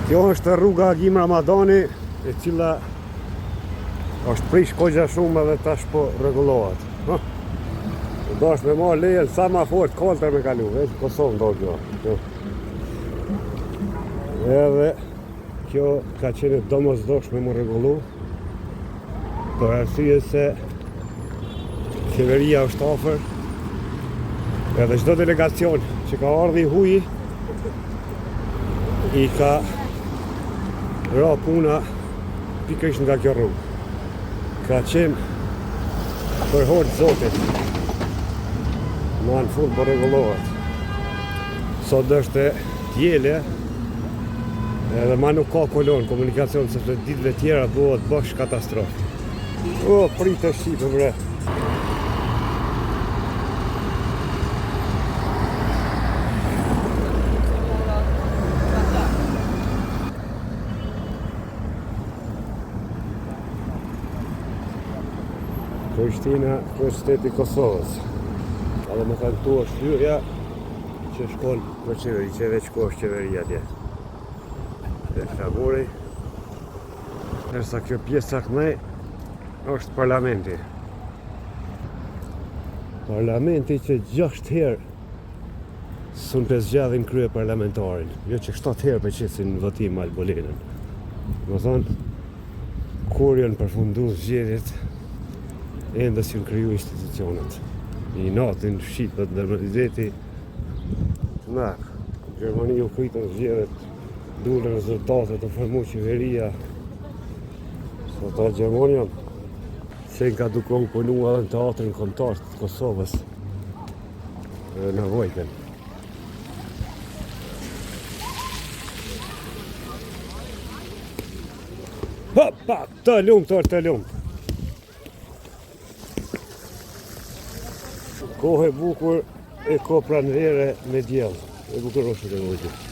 Kjo është rruga Agim Ramadani, e cila është prish kogja shumë edhe tash po rregullohet. Do është me marrë lejen sa ma fort koltër me kalu, veç Kosovë ndo kjo. Edhe kjo ka qenë domosdoshme mu rregullu, për arsye se qeveria është afër, edhe çdo delegacion që ka ardhi huji, i ka ra puna pikërisht nga kjo rrugë. Ka qenë për hort zotit. Ma në fund për rregullohet. Sot është tjele, edhe ma nuk ka kolon komunikacion, sepse ditëve tjera duhet bësh katastrofë. O, pritë shqipë, bre. Prishtina, Universiteti i Kosovës. Edhe më kanë tu është hyrja që shkon për qeveri, që veç ku është qeveria atje. Dhe flamuri. Nërsa kjo pjesa kënej është parlamenti. Parlamenti që 6 herë sun të zgjadhin krye parlamentarin. Jo që 7 herë për qesin në votim Albolinën. Më thonë, kur janë përfundu zgjedhjet, ende si në kryu institucionet. I natin, Shqipët, Ndërmërizeti, në Gjermani u kritën zgjedhjet, dule rezultatet të formu qeveria, sot ta Gjermanian, se ka duke u punu edhe në teatrin kombëtar të Kosovës, në Vojten. Hopa, të lumë, të lumë. Kohë e bukur e ko pranvere me djellë. E bukur roshët e vojtë.